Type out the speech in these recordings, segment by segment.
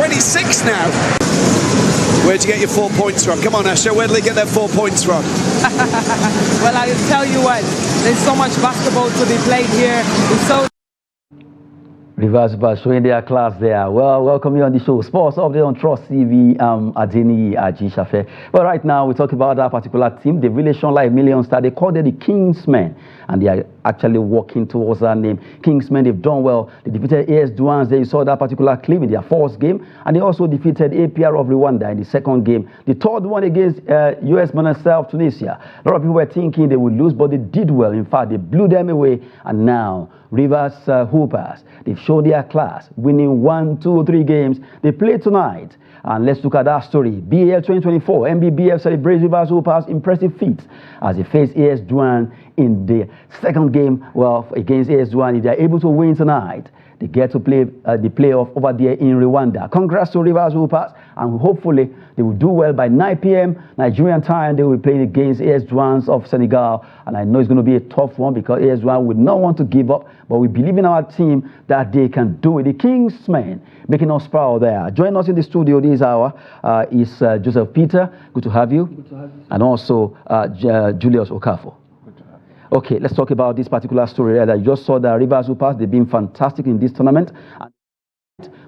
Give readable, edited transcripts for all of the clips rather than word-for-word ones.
26 now. Where'd you get your 4 points from? Come on, Asha, where did they get their 4 points from? Well, I'll tell you what, there's so much basketball to be played here. It's so Rivers Super showing their class there. Well, welcome you on the show. Sports update on Trust TV. Adeni Ajishafe. Well, right now we talk about that particular team. They really shown like million star. They called it the Kingsmen, and they are actually working towards that name. Kingsmen. They've done well. They defeated AS Douanes. They saw that particular clip in their first game, and they also defeated APR of Rwanda in the second game. The third one against US Monastir of Tunisia. A lot of people were thinking they would lose, but they did well. In fact, they blew them away, and now Rivers Hoopers, they've shown their class, winning 1, 2, 3 games. They play tonight. And let's look at that story. BAL 2024, MBBF celebrates Rivers Hoopers' impressive feats as they face AS Douanes in the second game. Well, against AS Douanes, if they are able to win tonight, they get to play the playoff over there in Rwanda. Congrats to Rivers Hoopers, and hopefully they will do well by 9 p.m. Nigerian time. They will be playing against AS Douanes of Senegal, and I know it's going to be a tough one because AS Douanes would not want to give up, but we believe in our team that they can do it. The Kingsmen making us proud there. Join us in the studio this hour is Joseph Peter. Good to have you. Good to have you. And also Julius Okafor. Okay, let's talk about this particular story that you just saw. The Rivers Hoopers, they've been fantastic in this tournament.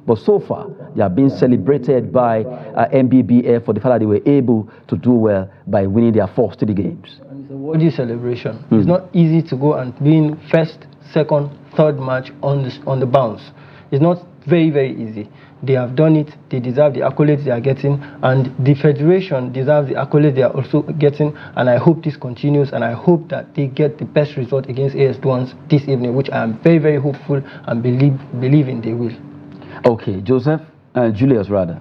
But so far, they have been celebrated by MBBF for the fact that they were able to do well by winning their first 3 games. And it's a worthy celebration. It's not easy to go and win first, second, third match on the bounce. It's not very, very easy. They have done it. They deserve the accolades they are getting, and the federation deserves the accolades they are also getting. And I hope this continues, and I hope that they get the best result against AS Douanes this evening, which I am very, very hopeful and believing they will. Okay, Joseph, Julius rather.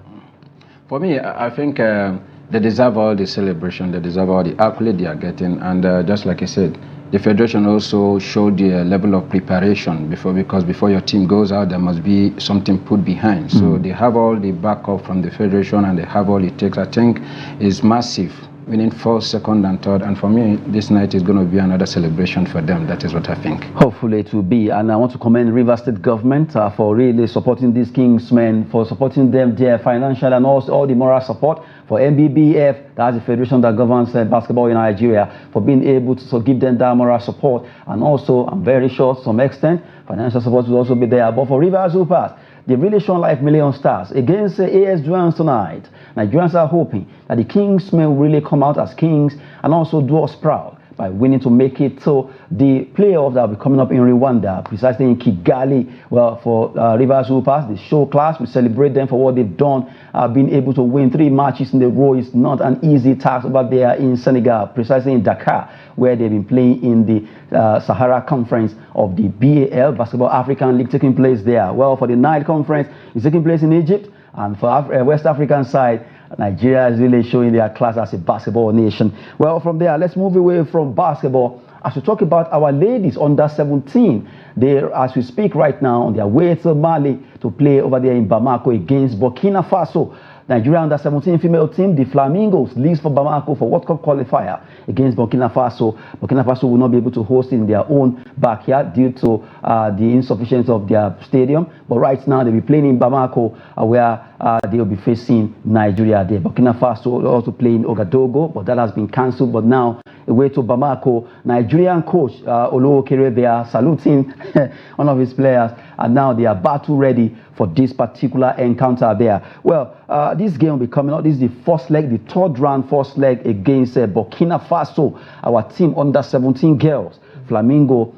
For me, I think they deserve all the celebration, they deserve all the accolades they are getting, and just like I said, the federation also showed the level of preparation because before your team goes out, there must be something put behind. So they have all the backup from the federation, and they have all it takes. I think it's massive, winning first, second, and third. And for me, this night is going to be another celebration for them. That is what I think. Hopefully it will be. And I want to commend Rivers State government for really supporting these Kingsmen, for supporting them, their financial and also all the moral support. For MBBF, that's the federation that governs basketball in Nigeria, for being able to give them that moral support. And also, I'm very sure to some extent, financial support will also be there. But for Rivers Hoopers, they really shown like million stars against AS Douanes tonight. Nigerians are hoping that the Kingsmen will really come out as kings and also do us proud by winning to make it to the playoffs that will be coming up in Rwanda, precisely in Kigali. Well, for Rivers Hoopers, the show class, we celebrate them for what they've done. Being able to win 3 matches in a row is not an easy task over there in Senegal, precisely in Dakar, where they've been playing in the Sahara Conference of the BAL, Basketball African League, taking place there. Well, for the Nile Conference, it's taking place in Egypt, and for West African side, Nigeria is really showing their class as a basketball nation. Well, from there, let's move away from basketball as we talk about our ladies under 17. They, as we speak right now, on their way to Mali to play over there in Bamako against Burkina Faso. Nigeria under 17 female team, the Flamingos, leaves for Bamako for World Cup qualifier against Burkina Faso. Burkina Faso will not be able to host in their own backyard due to the insufficiency of their stadium. But right now, they'll be playing in Bamako, where they'll be facing Nigeria there. Burkina Faso will also play in Ouagadougou, but that has been cancelled. But now, away to Bamako, Nigerian coach Olympiakos, they are saluting one of his players, and now they are battle ready for this particular encounter there. Well, this game will be coming out. This is the first leg, the third round first leg against Burkina Faso, our team under 17 girls, Flamingo.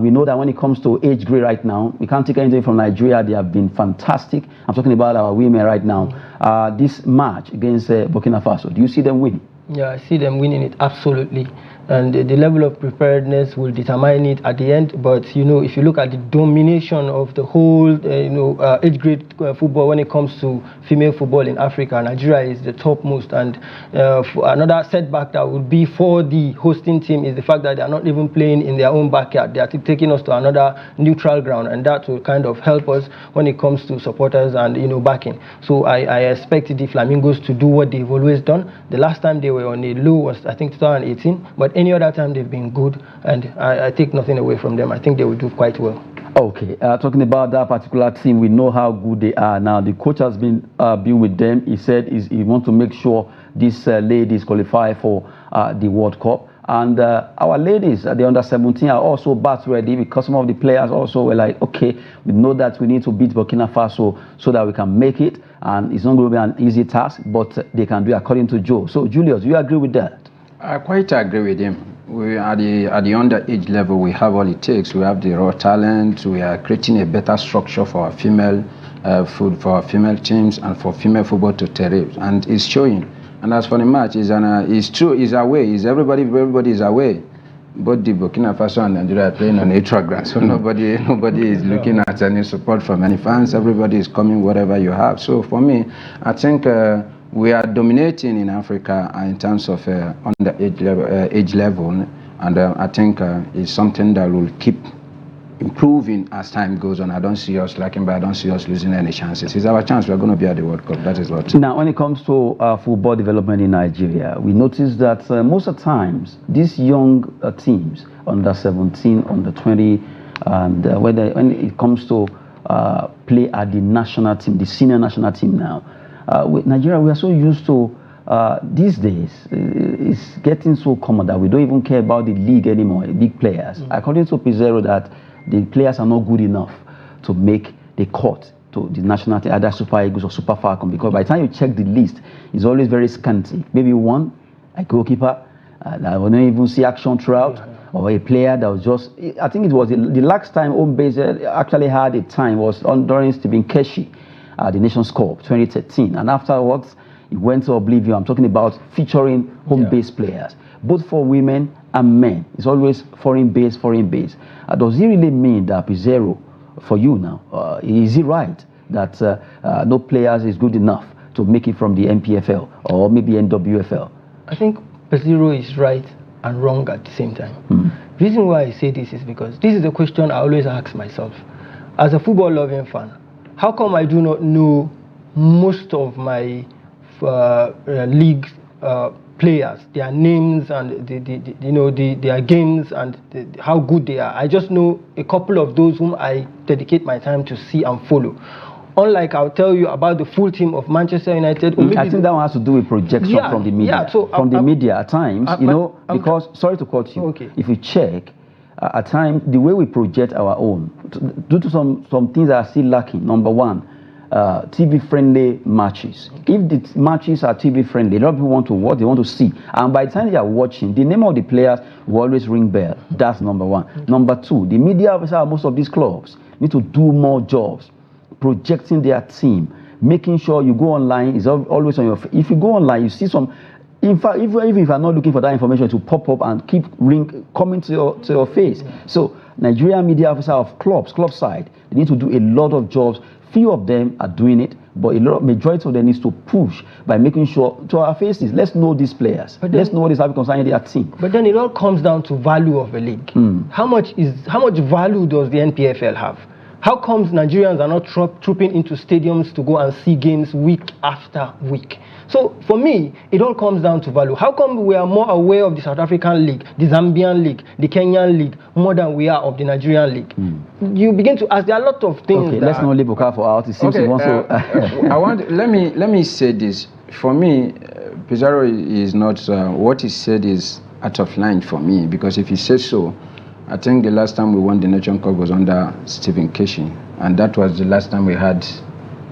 We know that when it comes to age grade right now, we can't take anything from Nigeria. They have been fantastic. I'm talking about our women right now. This match against Burkina Faso, do you see them winning? Yeah, I see them winning it, absolutely. And the level of preparedness will determine it at the end. But, you know, if you look at the domination of the whole, age grade football when it comes to female football in Africa, Nigeria is the topmost. And another setback that would be for the hosting team is the fact that they are not even playing in their own backyard. They are taking us to another neutral ground, and that will kind of help us when it comes to supporters and, backing. So I expect the Flamingos to do what they've always done. The last time they were on a low was, I think, 2018. But any other time they've been good, and I take nothing away from them. I think they will do quite well. Okay, talking about that particular team, we know how good they are now. The coach has been with them. He said he wants to make sure these ladies qualify for the World Cup. And our ladies, the under-17, are also bat ready, because some of the players also were like, okay, we know that we need to beat Burkina Faso so that we can make it. And it's not going to be an easy task, but they can do it, according to Joe. So, Julius, do you agree with that? I quite agree with him. We at the underage level, we have all it takes. We have the raw talent. We are creating a better structure for our female for our female teams and for female football to thrive, and it's showing. And as for the match, it's true. It's away. Everybody is away. Both the Burkina Faso and Nigeria are playing on neutral ground, so nobody is looking at any support from any fans. Everybody is coming whatever you have. So for me, I think we are dominating in Africa in terms of age level, and I think it's something that will keep improving as time goes on. I don't see us lacking, but I don't see us losing any chances. It's our chance. We're going to be at the World Cup. That is what. Now, when it comes to football development in Nigeria, we notice that most of the times these young teams, under 17, under 20, and when it comes to play at the national team, the senior national team now, with Nigeria, we are so used to these days, it's getting so common that we don't even care about the league anymore, big players. According to Pizarro, that the players are not good enough to make the cut to the national team, either Super Eagles or Super Falcon, because by the time you check the list, it's always very scanty. Maybe one, a goalkeeper, that will not even see action throughout, or a player that was just, I think it was the last time home base actually had a time was during Stephen Keshi, the Nations Cup 2013, and afterwards it went to oblivion. I'm talking about featuring home-based players, both for women and men. It's always foreign-based. Does it really mean that Pizarro, for you now, is it right that no players is good enough to make it from the NPFL or maybe NWFL? I think Pizarro is right and wrong at the same time. The reason why I say this is because this is a question I always ask myself. As a football-loving fan, how come I do not know most of my league players, their names and their games and how good they are? I just know a couple of those whom I dedicate my time to see and follow. Unlike I'll tell you about the full team of Manchester United. I think that one has to do with projection from the media. So the media at times, because, sorry to cut you, if you check, at times, the way we project our own, due to some things that are still lacking. Number one, TV-friendly matches. If the matches are TV-friendly, a lot of people want to watch, they want to see. And by the time they are watching, the name of the players will always ring bell. That's number one. Number two, the media officer of most of these clubs need to do more jobs, projecting their team, making sure you go online, is always on your face. If you go online, you see some. In fact, even if you are not looking for that information, to pop up and keep coming to your face. So, Nigerian media officer of club side, they need to do a lot of jobs. Few of them are doing it, but majority of them needs to push by making sure to our faces. Let's know these players. Let's know what is happening concerning their team. But then it all comes down to value of a league. How much value does the NPFL have? How comes Nigerians are not trooping into stadiums to go and see games week after week? So for me, it all comes down to value. How come we are more aware of the South African league, the Zambian league, the Kenyan league, more than we are of the Nigerian league? You begin to ask, there are a lot of things. Okay, let's not leave Buka for out. It seems he wants to. Let me say this. For me, Pizarro is not, what he said is out of line for me, because if he says so, I think the last time we won the Nation Cup was under Stephen Keshi, and that was the last time we had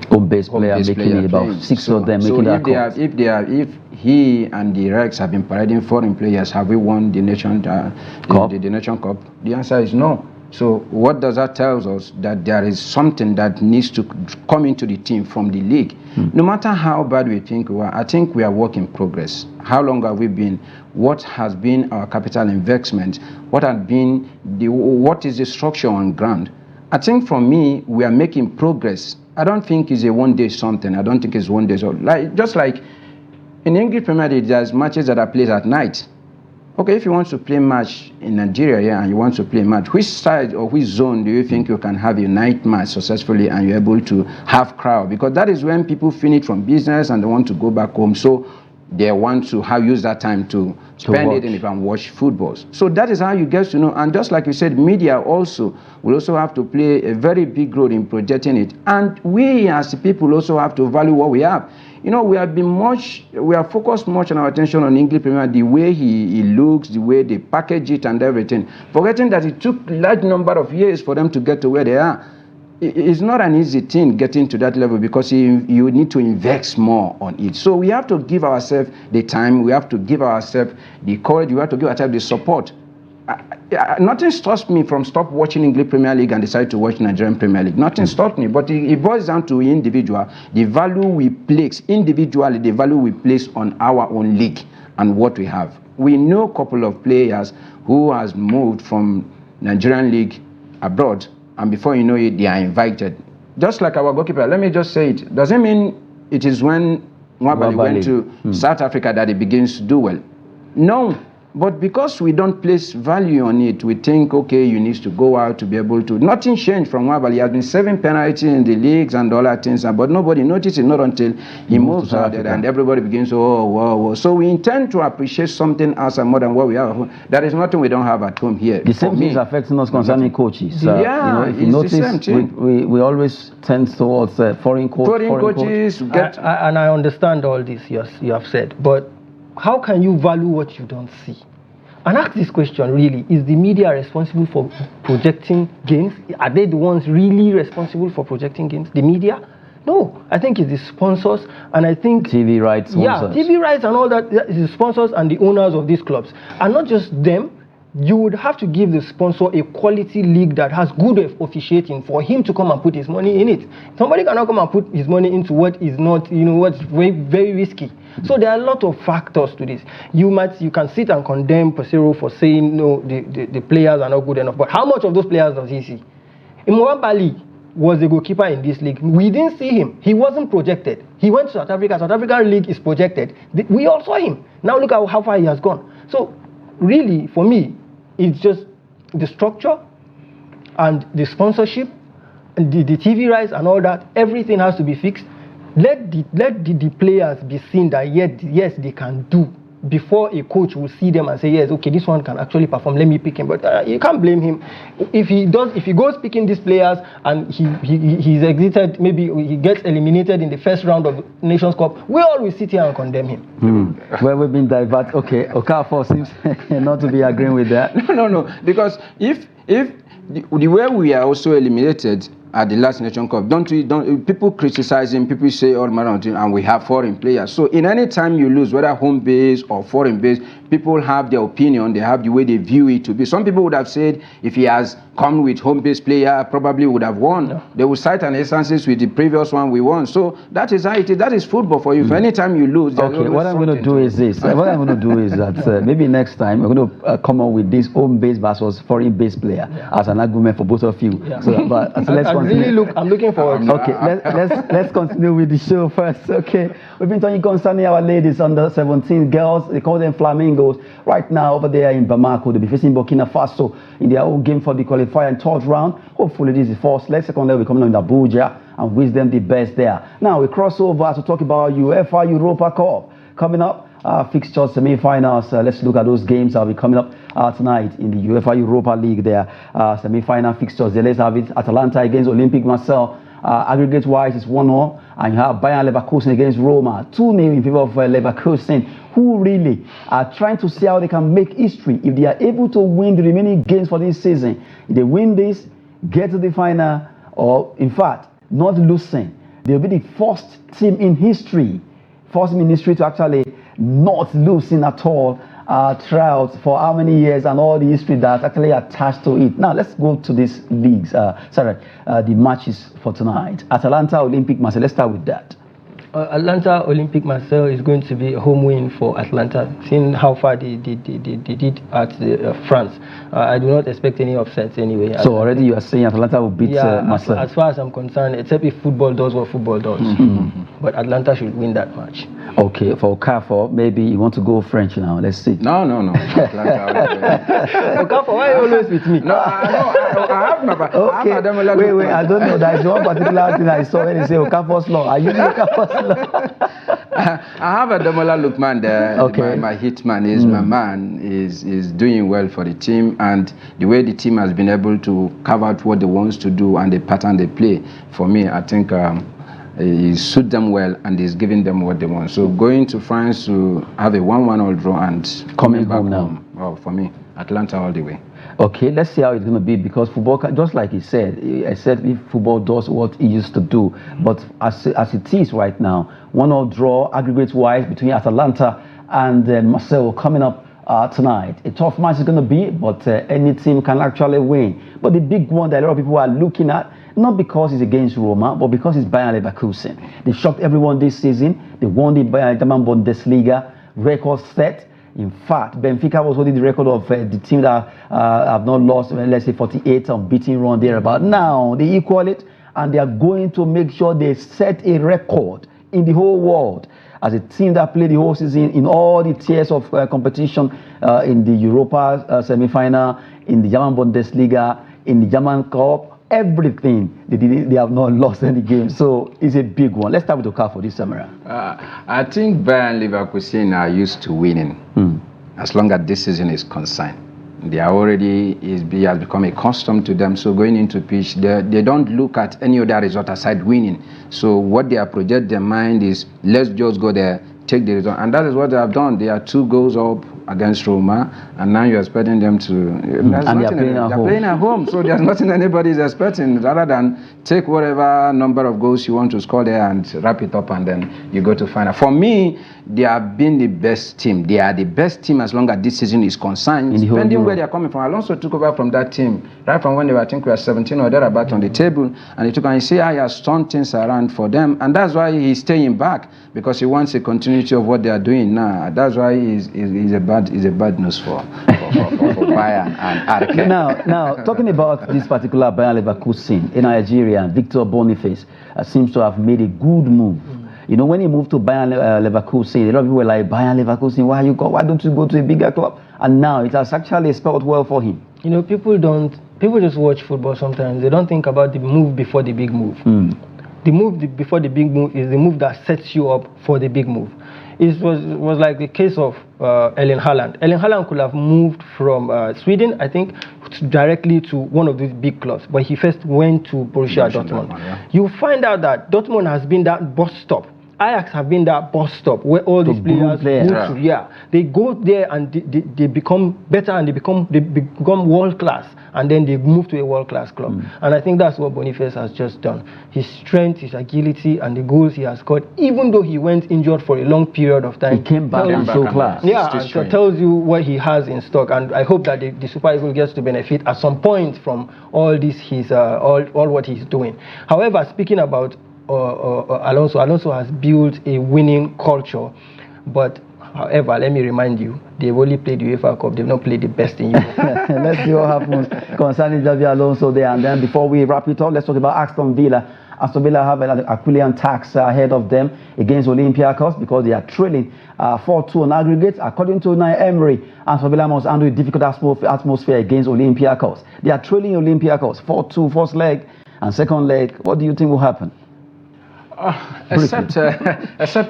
home-based players making about 6 of them making that cup. If he and the Rex have been parading foreign players, have we won the Nation Cup? The Nation Cup? The answer is no. So what does that tell us? That there is something that needs to come into the team from the league. No matter how bad we think we are, I think we are work in progress. How long have we been? What has been our capital investment? What is the structure on ground? I think for me, we are making progress. I don't think it's a one-day something. I don't think it's one day. So just like in the English Premier League, there's matches that are played at night. Okay, if you want to play match in Nigeria, and you want to play match, which side or which zone do you think you can have a night match successfully and you're able to have crowd? Because that is when people finish from business and they want to go back home. So they want to use that time to spend it and watch footballs. So that is how you get to know. And just like you said, media also will also have to play a very big role in projecting it. And we as people also have to value what we have. You know, we have focused much on our attention on English Premier, the way he looks, the way they package it and everything, forgetting that it took a large number of years for them to get to where they are. It's not an easy thing getting to that level because you need to invest more on it. So we have to give ourselves the time, we have to give ourselves the courage, we have to give ourselves the support. Nothing stops me from stop watching English Premier League and decide to watch Nigerian Premier League. Nothing stops me, but it boils down to individual, the value we place, individually, the value we place on our own league and what we have. We know a couple of players who has moved from Nigerian league abroad, and before you know it, they are invited. Just like our goalkeeper, let me just say it. Doesn't mean it is when Nwabali went to South Africa that he begins to do well. No. But because we don't place value on it, we think, okay, you need to go out to be able to. Nothing changed from Nwabali. He has been serving penalty in the leagues and all that things, but nobody noticed it, not until he moves out there and everybody begins to, oh, whoa, whoa. So we intend to appreciate something else and more than what we have at home. There is nothing we don't have at home here. The same thing is affecting us concerning coaches. Yeah, if you notice, we always tend towards foreign coaches. And I understand all this you have said, but how can you value what you don't see? And ask this question really, is the media responsible for projecting games? Are they the ones really responsible for projecting games? The media? No, I think it's the sponsors, and I think TV rights. Yeah, TV rights and all that is the sponsors and the owners of these clubs. And not just them, you would have to give the sponsor a quality league that has good officiating for him to come and put his money in it. Somebody cannot come and put his money into what is not, what's very, very risky. So there are a lot of factors to this. You can sit and condemn Pesero for saying no, the players are not good enough. But how much of those players does he see? Nwabali was the goalkeeper in this league. We didn't see him. He wasn't projected. He went to South Africa. South African league is projected. We all saw him. Now look at how far he has gone. So really, for me, it's just the structure and the sponsorship and the TV rights and all that. Everything has to be fixed. Let the players be seen that yes, they can do, before a coach will see them and say, yes, okay, this one can actually perform, let me pick him. But you can't blame him. If he goes picking these players and he's exited, maybe he gets eliminated in the first round of Nations Cup, we always sit here and condemn him. Well, we've been diverted. Okay, Okafor seems not to be agreeing with that. No, because if the way we are also eliminated at the last Nation Cup, don't people criticize him, people say all manner of things, and we have foreign players. So in any time you lose, whether home base or foreign base, people have their opinion, they have the way they view it to be. Some people would have said if he has come with home base player, probably would have won. No. They would cite an instances with the previous one we won. So that is how it is. That is football for you. For any time you lose, okay, what I'm going to do is this. What I'm going to do is that maybe next time we're going to come up with this home base versus foreign base player as an argument for both of you. Yeah. So let's continue. I'm looking forward. Okay, let's continue with the show first. Okay, we've been talking concerning our ladies under 17 girls. They call them Flamingos. Right now over there in Bamako, they'll be facing Burkina Faso in their own game for the qualifier and third round. Hopefully this is the first leg. Second leg will be coming on in Abuja and wish them the best there. Now we cross over to talk about UEFA Europa Cup coming up. Fixtures, semi-finals. Let's look at those games that will be coming up tonight in the UEFA Europa League there. Semi-final fixtures. Let's have it. Atalanta against Olympic Marseille. Aggregate-wise, it's 1-0. And you have Bayern Leverkusen against Roma. 2-0 in favor of Leverkusen, who really are trying to see how they can make history. If they are able to win the remaining games for this season, if they win this, get to the final, or in fact, not losing, they'll be the first team in history to actually not losing at all throughout for how many years and all the history that's actually attached to it. Now let's go to these leagues. The matches for tonight. Atalanta, Olympic Marseille. Let's start with that. Atlanta Olympic Marseille is going to be a home win for Atlanta, seeing how far they did at France. I do not expect any upsets anyway. So already you are saying Atlanta will beat Marseille? As far as I'm concerned, except if football does what football does. But Atlanta should win that match. Okay, for Okafor, maybe you want to go French now. Let's see. No. Okafor, why are you always with me? I have my okay. Wait, I don't know. There is one particular thing I saw when they say Okafor's law. Are you Okafor's I have a Damola Lukman there. Okay. My hitman is my man, is doing well for the team, and the way the team has been able to carve out what they want to do and the pattern they play, for me, I think he suits them well and is giving them what they want. So going to France to have a 1-1 all draw and coming back home, well, for me, Atlanta all the way. Okay, let's see how it's going to be, because football, just like he said, except if football does what it used to do. But as it is right now, 1-1 draw, aggregate-wise, between Atalanta and Marseille coming up tonight. A tough match is going to be, but any team can actually win. But the big one that a lot of people are looking at, not because it's against Roma, but because it's Bayern Leverkusen. They shocked everyone this season. They won the German Bundesliga, record set. In fact, Benfica was holding the record of the team that have not lost, let's say, 48 unbeaten run there. But now they equal it, and they are going to make sure they set a record in the whole world as a team that played the whole season in all the tiers of competition, in the Europa semi-final, in the German Bundesliga, in the German Cup. Everything they have not lost any game, so it's a big one. Let's start with Okafor for this summer. I think Bayern Leverkusen are used to winning, as long as this season is concerned. They are already has become a custom to them. So going into pitch, they don't look at any other result aside winning. So what they are project their mind is, let's just go there, take the result, and that is what they have done. They are 2 goals up against Roma, and now you're expecting them to. And they're playing at home. So there's nothing anybody is expecting rather than take whatever number of goals you want to score there and wrap it up, and then you go to final. For me, they have been the best team. They are the best team as long as this season is concerned. Depending where they are coming from. Alonso took over from that team right from when they were, I think we were 17 or thereabout on the table, and he took, and you see how he has turned things around for them, and that's why he's staying back, because he wants a continuity of what they are doing now. That's why he's a bad news for Bayern and Arke. Now, talking about this particular Bayern Leverkusen in Nigeria, Victor Boniface seems to have made a good move. You know, when he moved to Bayern Leverkusen, a lot of people were like, Bayern Leverkusen, why don't you go to a bigger club? And now it has actually spelled well for him. You know, people just watch football sometimes. They don't think about the move before the big move. The move before the big move is the move that sets you up for the big move. It was like the case of Erling Haaland. Erling Haaland could have moved from Sweden, I think, directly to one of these big clubs, but he first went to Borussia Dortmund. You find out that Dortmund has been that bus stop. Ajax have been that bus stop where all these players go to. They go there and they become better, and they become world class, and then they move to a world class club. And I think that's what Boniface has just done. His strength, his agility, and the goals he has scored, even though he went injured for a long period of time, he came back and so class. So tells you what he has in stock, and I hope that the Super Eagles gets to benefit at some point from all this, all what he's doing. However, speaking about Alonso has built a winning culture, but however, let me remind you, they've only played the UEFA Cup. They've not played the best in Europe. Let's see what happens concerning Xabi Alonso there. And then before we wrap it up, let's talk about Aston Villa. Aston Villa have an Aquilian tax ahead of them against Olympiakos because they are trailing 4-2 on aggregate. According to Unai Emery, Aston Villa must handle a difficult atmosphere against Olympiakos. They are trailing Olympiakos 4-2 first leg, and second leg. What do you think will happen? Except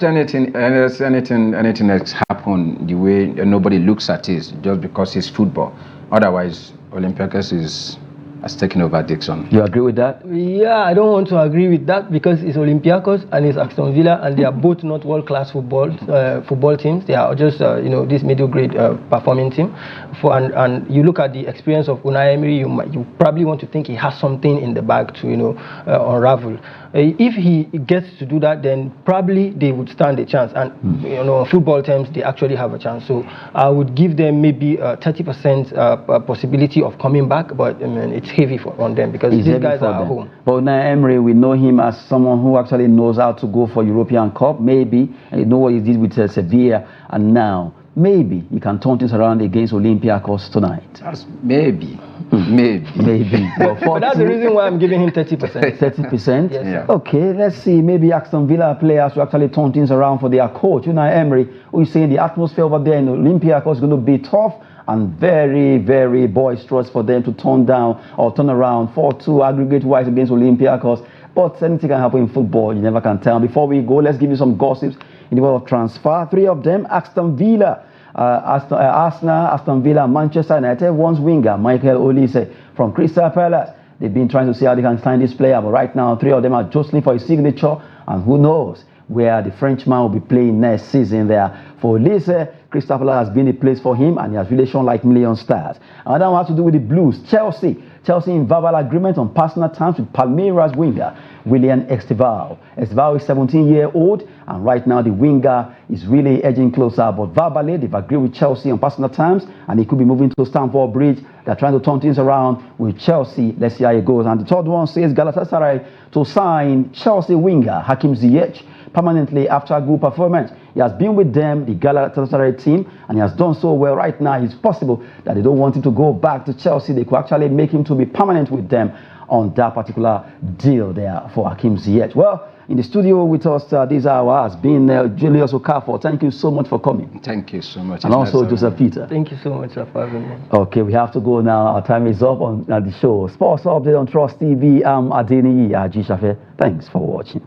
anything that's happened the way nobody looks at it, just because it's football. Otherwise, Olympiakos has taken over Dixon. You agree with that? Yeah, I don't want to agree with that because it's Olympiakos and it's Aston Villa, and they are both not world-class football teams. They are just this middle-grade performing team. And you look at the experience of Unai Emery, you probably want to think he has something in the bag to unravel. If he gets to do that, then probably they would stand a chance. And on football terms, they actually have a chance. So I would give them maybe 30% possibility of coming back, but it's heavy on them because these guys are at home. But now Emery, we know him as someone who actually knows how to go for European Cup. Maybe you know what he did with Sevilla, and now maybe he can turn things around against Olympiakos tonight. Maybe. But that's the reason why I'm giving him 30%. 30%? Yes, yeah. Okay, let's see. Maybe Aston Villa players will actually turn things around for their coach, Unai Emery, who is saying the atmosphere over there in Olympiakos is going to be tough and very, very boisterous for them to turn around 4-2 aggregate-wise against Olympiakos. But anything can happen in football, you never can tell. Before we go, let's give you some gossips in the world of transfer. 3 of them, Aston Villa, Arsenal, Aston Villa, Manchester United. One's winger, Michael Olise from Crystal Palace. They've been trying to see how they can sign this player, but right now 3 of them are jostling for his signature, and who knows where the Frenchman will be playing next season there. For Olise, Crystal Palace has been a place for him, and he has really shown like million stars. Another one has to do with the Blues. Chelsea in verbal agreement on personal terms with Palmeiras winger William Esteval. Esteval is 17-year-old, and right now the winger is really edging closer. But verbally, they've agreed with Chelsea on personal terms, and he could be moving to Stamford Bridge. They're trying to turn things around with Chelsea. Let's see how it goes. And the third one says Galatasaray to sign Chelsea winger Hakim Ziyech permanently after a good performance. He has been with them, the Galatasaray team, and he has done so well. Right now, it's possible that they don't want him to go back to Chelsea. They could actually make him to be permanent with them on that particular deal there for Hakim Ziyech. Well, in the studio with us this hour has been Julius Okafor. Thank you so much for coming. Thank you so much. And also Joseph Peter. Thank you so much for having me. Okay, we have to go now. Our time is up on the show. Sports Update on Trust TV. I'm Adeniyi Ajishafe. Thanks for watching.